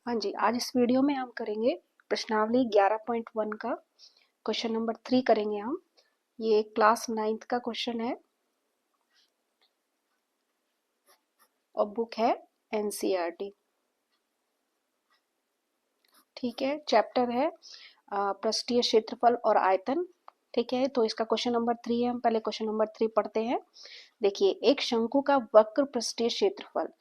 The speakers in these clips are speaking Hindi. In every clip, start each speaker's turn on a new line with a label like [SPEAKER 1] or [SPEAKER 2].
[SPEAKER 1] हाँ जी, आज इस वीडियो में हम करेंगे प्रश्नावली 11.1 का क्वेश्चन नंबर 3 करेंगे हम। ये क्लास 9th का क्वेश्चन है और बुक है एनसीईआरटी। ठीक है, चैप्टर है पृष्ठीय क्षेत्रफल और आयतन। ठीक है, तो इसका क्वेश्चन नंबर 3 है। हम पहले क्वेश्चन नंबर 3 पढ़ते हैं। देखिए, एक शंकु का वक्र पृष्ठीय क्षेत्रफल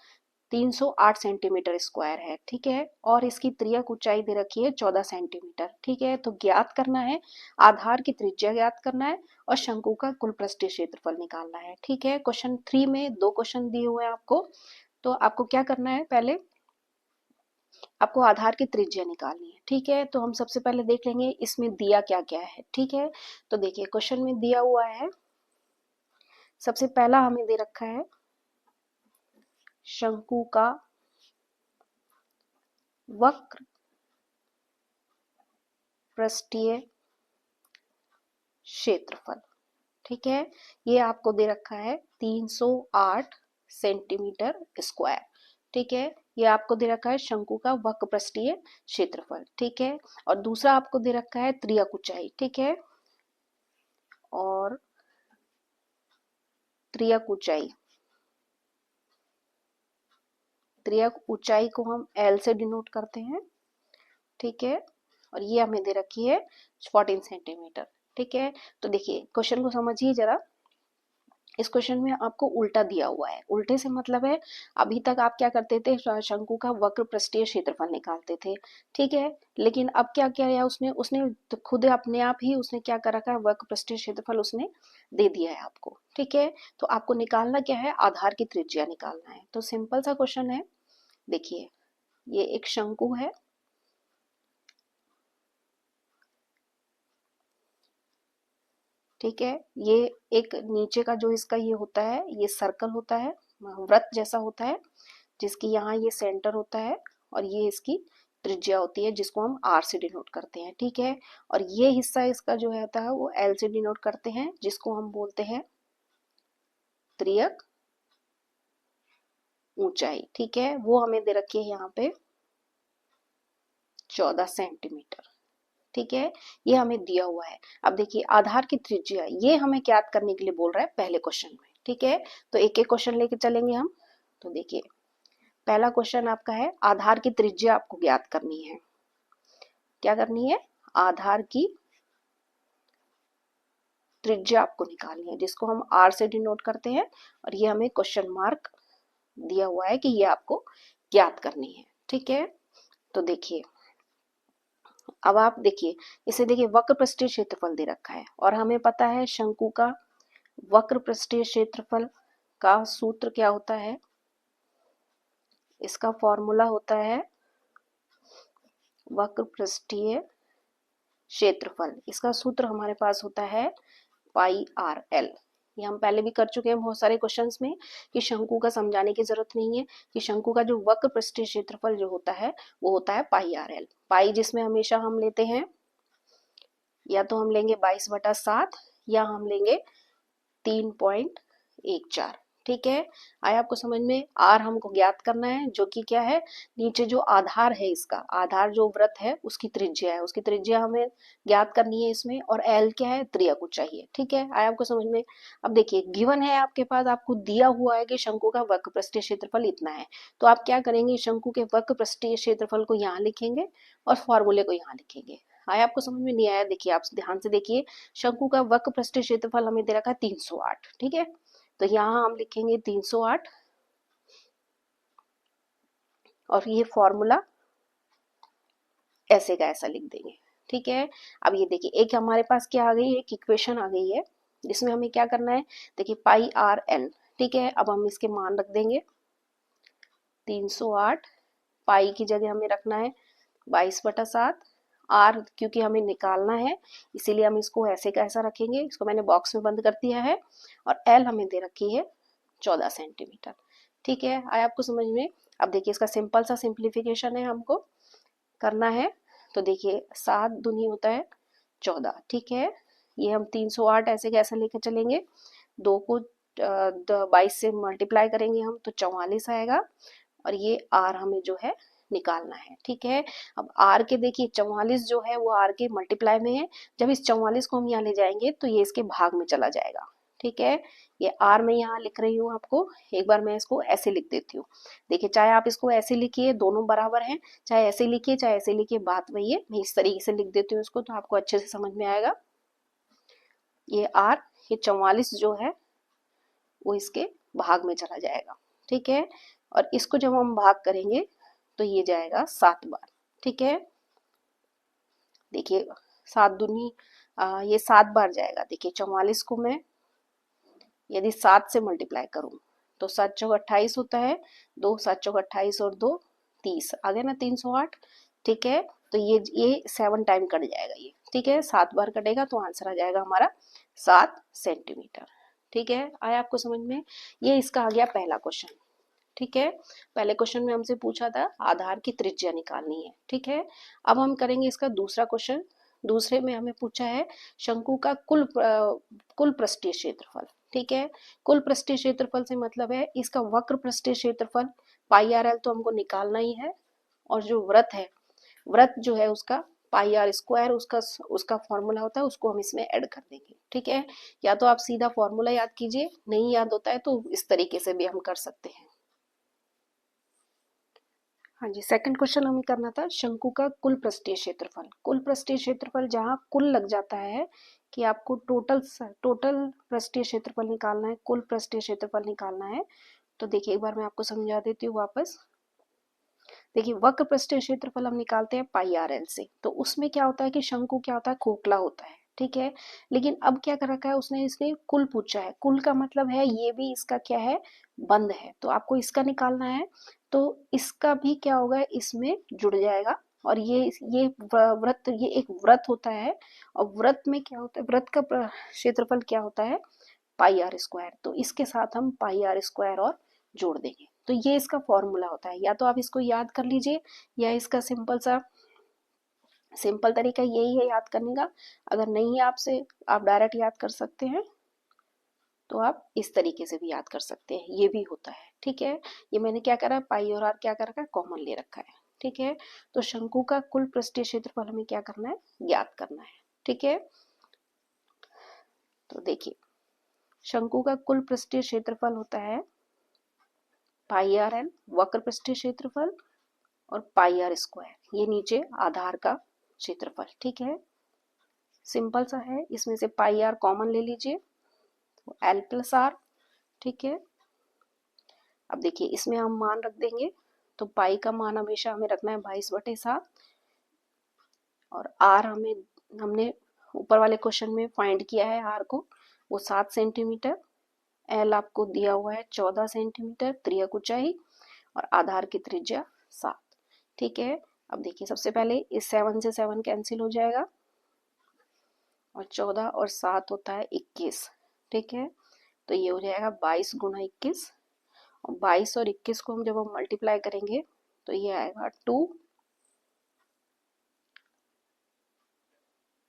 [SPEAKER 1] 308 सेंटीमीटर स्क्वायर है। ठीक है, और इसकी त्रिज्यक ऊंचाई दे रखी है 14 सेंटीमीटर। ठीक है, तो ज्ञात करना है, आधार की त्रिज्या ज्ञात करना है और शंकु का कुल पृष्ठीय क्षेत्रफल निकालना है। ठीक है, क्वेश्चन 3 में 2 क्वेश्चन दिए हुए हैं आपको। तो आपको क्या करना है, पहले आपको आधार की त्रिज्या निकालनी है। ठीक है, तो हम सबसे पहले देख लेंगे इसमें दिया क्या क्या है। ठीक है, तो देखिए क्वेश्चन में दिया हुआ है, सबसे पहला हमें दे रखा है शंकु का वक्र पृष्ठीय क्षेत्रफल। ठीक है, ये आपको दे रखा है 308 सेंटीमीटर स्क्वायर। ठीक है, ये आपको दे रखा है शंकु का वक्र पृष्ठीय क्षेत्रफल। ठीक है, और दूसरा आपको दे रखा है त्रिज्यक ऊंचाई। ठीक है, और त्रिज्यक ऊंचाई, त्रिज्यक ऊंचाई को हम L से डिनोट करते हैं। ठीक है, और ये हमें दे रखी है 14 सेंटीमीटर। ठीक है, तो देखिए क्वेश्चन को समझिए जरा। इस क्वेश्चन में आपको उल्टा दिया हुआ है। उल्टे से मतलब है, अभी तक आप क्या करते थे, शंकु का वक्र पृष्ठीय क्षेत्रफल निकालते थे। ठीक है, लेकिन अब क्या किया है, उसने उसने तो खुद अपने आप ही उसने क्या कर रखा है, वक्र पृष्ठीय क्षेत्रफल उसने दे दिया है आपको। ठीक है, तो आपको निकालना क्या है, आधार की त्रिज्या निकालना है। तो सिंपल सा क्वेश्चन है। देखिए, ये एक शंकु है। ठीक है, ये एक नीचे का जो इसका ये होता है, ये सर्कल होता है, वृत्त जैसा होता है, जिसकी यहाँ ये सेंटर होता है और ये इसकी त्रिज्या होती है, जिसको हम आर से डिनोट करते हैं। ठीक है, और ये हिस्सा इसका जो होता है वो एल से डिनोट करते हैं, जिसको हम बोलते हैं त्रिज्यक ऊंचाई। ठीक है, वो हमें दे रखी है यहाँ पे 14 सेंटीमीटर। ठीक है, ये हमें दिया हुआ है। अब देखिए आधार की त्रिज्या, ये हमें ज्ञात करने के लिए बोल रहा है पहले क्वेश्चन में। ठीक है, तो एक एक क्वेश्चन लेके चलेंगे हम। तो देखिए, पहला क्वेश्चन आपका है, आधार की त्रिज्या आपको ज्ञात करनी है। क्या करनी है, आधार की त्रिज्या आपको निकालनी है, जिसको हम आर से डिनोट करते हैं, और ये हमें क्वेश्चन मार्क दिया हुआ है कि ये आपको ज्ञात करनी है। ठीक है, तो देखिए, अब आप देखिए, इसे देखिए वक्र पृष्ठीय क्षेत्रफल दे रखा है और हमें पता है शंकु का वक्र पृष्ठीय क्षेत्रफल का सूत्र क्या होता है। इसका फॉर्मूला होता है वक्र पृष्ठीय क्षेत्रफल। इसका सूत्र हमारे पास होता है पाई आर एल। ये हम पहले भी कर चुके हैं बहुत सारे क्वेश्चंस में, कि शंकु का समझाने की जरूरत नहीं है, कि शंकु का जो वक्र पृष्ठीय क्षेत्रफल जो होता है वो होता है पाई आर एल। पाई जिसमें हमेशा हम लेते हैं, या तो हम लेंगे 22/7 या हम लेंगे 3.14। ठीक है, आया आपको समझ में। आर हमको ज्ञात करना है, जो कि क्या है, नीचे जो आधार है, इसका आधार जो वृत्त है उसकी त्रिज्या है, उसकी त्रिज्या हमें ज्ञात करनी है इसमें। और एल क्या है, त्रिज्या को चाहिए। ठीक है, आया आपको समझ में। अब देखिए, गिवन है आपके पास, आपको दिया हुआ है कि शंकु का वक्र पृष्ठीय क्षेत्रफल इतना है। तो आप क्या करेंगे, शंकु के वक्र पृष्ठीय क्षेत्रफल को यहाँ लिखेंगे और फॉर्मूले को यहाँ लिखेंगे। आया आपको समझ में, नहीं आया, देखिए आप ध्यान से देखिए। शंकु का वक्र पृष्ठीय क्षेत्रफल हमें दे रखा है 308। ठीक है, तो यहाँ हम लिखेंगे 308 और ये फॉर्मूला ऐसे का ऐसा लिख देंगे। ठीक है, अब ये देखिए, एक हमारे पास क्या आ गई है, एक इक्वेशन आ गई है, जिसमें हमें क्या करना है, देखिए पाई आर एल। ठीक है, अब हम इसके मान रख देंगे 308, पाई की जगह हमें रखना है 22/7, आर क्योंकि हमें निकालना है इसीलिए हम इसको ऐसे का ऐसा रखेंगे, इसको मैंने बॉक्स में बंद कर दिया है, और एल हमें दे रखी है 14 सेंटीमीटर। ठीक है, आया आपको समझ में। अब देखिए, इसका सिंपल सा सिंप्लीफिकेशन है हमको करना है। तो देखिए, 7 दूनी होता है 14। ठीक है, ये हम 308 ऐसे कैसे लेके चलेंगे, 2 को 22 से मल्टीप्लाई करेंगे हम तो 44 आएगा, और ये आर हमें जो है निकालना है। ठीक है, अब आर के देखिए 44 जो है वो आर के मल्टीप्लाई में है, जब इस 44 को हम यहाँ ले जाएंगे तो ये इसके भाग में चला जाएगा। ठीक है, ये आर मैं यहाँ लिख रही हूँ आपको, एक बार मैं इसको ऐसे लिख देती हूँ। देखिए चाहे आप इसको ऐसे लिखिए, दोनों बराबर हैं, चाहे ऐसे लिखिए चाहे ऐसे लिखिए, बात वही है। मैं इस तरीके से लिख देती हूँ इसको तो आपको अच्छे से समझ में आएगा। ये आर, ये 44 जो है वो इसके भाग में चला जाएगा। ठीक है, और इसको जब हम भाग करेंगे तो ये जाएगा 7 बार। ठीक है, देखिए 7 दूनी ये 7 बार जाएगा। देखिए 44 को मैं यदि 7 से मल्टीप्लाई करूं तो 7 चौक 28 होता है, 2 7 चौक 28 और 2 30, आ गया ना 308। ठीक है, तो ये 7 टाइम कट जाएगा ये। ठीक है, 7 बार कटेगा तो आंसर आ जाएगा हमारा 7 सेंटीमीटर। ठीक है, आया आपको समझ में? ये इसका आ गया पहला क्वेश्चन। ठीक है, पहले क्वेश्चन में हमसे पूछा था आधार की त्रिज्या निकालनी है। ठीक है, अब हम करेंगे इसका दूसरा क्वेश्चन। दूसरे में हमें पूछा है शंकु का कुल पृष्ठीय क्षेत्रफल। ठीक है, कुल पृष्ठीय क्षेत्रफल से मतलब है इसका वक्र पृष्ठीय क्षेत्रफल पाई आर एल तो हमको निकालना ही है, और जो वृत्त है, वृत्त जो है उसका पाई आर स्क्वायर, उसका उसका फॉर्मूला होता है, उसको हम इसमें ऐड कर देंगे। ठीक है, या तो आप सीधा फॉर्मूला याद कीजिए, नहीं याद होता है तो इस तरीके से भी हम कर सकते हैं। हाँ जी, सेकंड क्वेश्चन हमें करना था शंकु का कुल पृष्ठीय क्षेत्रफल। कुल पृष्ठीय क्षेत्रफल जहाँ कुल लग जाता है कि आपको टोटल पृष्ठीय क्षेत्रफल निकालना है, कुल पृष्ठीय क्षेत्रफल निकालना है, तो देखिए एक बार मैं आपको समझा देती हूँ वापस। देखिए वक्र पृष्ठीय क्षेत्रफल हम निकालते हैं पाई आर एल से, तो उसमें क्या होता है कि शंकु क्या होता है, खोखला होता है। ठीक है, लेकिन अब क्या कर रखा है उसने, इसने कुल पूछा है। कुल का मतलब है ये भी इसका क्या है, बंद है, तो आपको इसका निकालना है। तो इसका भी क्या होगा, इसमें जुड़ जाएगा। और ये वृत्त, ये एक वृत्त होता है, और वृत्त में क्या होता है, वृत्त का क्षेत्रफल क्या होता है, पाई आर स्क्वायर। तो इसके साथ हम पाई आर स्क्वायर और जोड़ देंगे, तो ये इसका फॉर्मूला होता है। या तो आप इसको याद कर लीजिए, या इसका सिंपल तरीका यही है याद करने का। अगर नहीं है आपसे, आप डायरेक्ट याद कर सकते हैं, तो आप इस तरीके से भी याद कर सकते हैं, ये भी होता है। ठीक है, ये मैंने क्या करा, पाई और आर क्या कर रखा है, कॉमन ले रखा है। ठीक है, तो शंकु का कुल पृष्ठीय क्षेत्रफल हमें क्या करना है, ज्ञात करना है। ठीक है, तो देखिए शंकु का कुल पृष्ठीय क्षेत्रफल होता है पाई आर एल, वक्र पृष्ठीय क्षेत्रफल, और पाई आर स्क्वायर, ये नीचे आधार का क्षेत्रफल। ठीक है, सिंपल सा है, इसमें से पाई आर कॉमन ले लीजिए, तो एल प्लस आर। ठीक है, अब देखिए इसमें हम मान रख देंगे, तो पाई का मान हमेशा हमें रखना है 22/7, और आर हमने ऊपर वाले क्वेश्चन में फाइंड किया है आर को, वो 7 सेंटीमीटर। एल आपको दिया हुआ है 14 सेंटीमीटर त्रियक ऊंचाई, और आधार की त्रिज्या 7। ठीक है, अब देखिए सबसे पहले इस 7 से 7 कैंसिल हो जाएगा, और 14 और 7 होता है 21। ठीक है, तो ये हो जाएगा 22 गुणा 21, और 22 और 21 को हम जब हम मल्टीप्लाई करेंगे तो ये आएगा 2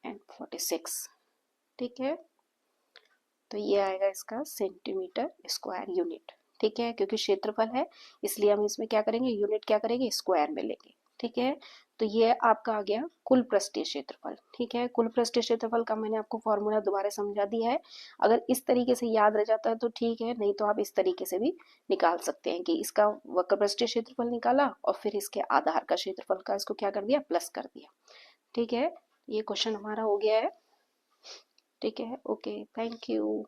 [SPEAKER 1] एंड 46। ठीक है, तो ये आएगा इसका सेंटीमीटर स्क्वायर यूनिट। ठीक है, क्योंकि क्षेत्रफल है इसलिए हम इसमें क्या करेंगे, यूनिट क्या करेंगे, स्क्वायर में लेंगे। ठीक है, तो ये आपका आ गया कुल पृष्ठीय क्षेत्रफल। ठीक है, कुल पृष्ठीय क्षेत्रफल का मैंने आपको फॉर्मूला दोबारा समझा दिया है। अगर इस तरीके से याद रह जाता है तो ठीक है, नहीं तो आप इस तरीके से भी निकाल सकते हैं कि इसका वक्र पृष्ठीय क्षेत्रफल निकाला और फिर इसके आधार का क्षेत्रफल का इसको क्या कर दिया, प्लस कर दिया। ठीक है, ये क्वेश्चन हमारा हो गया है। ठीक है, ओके, थैंक यू।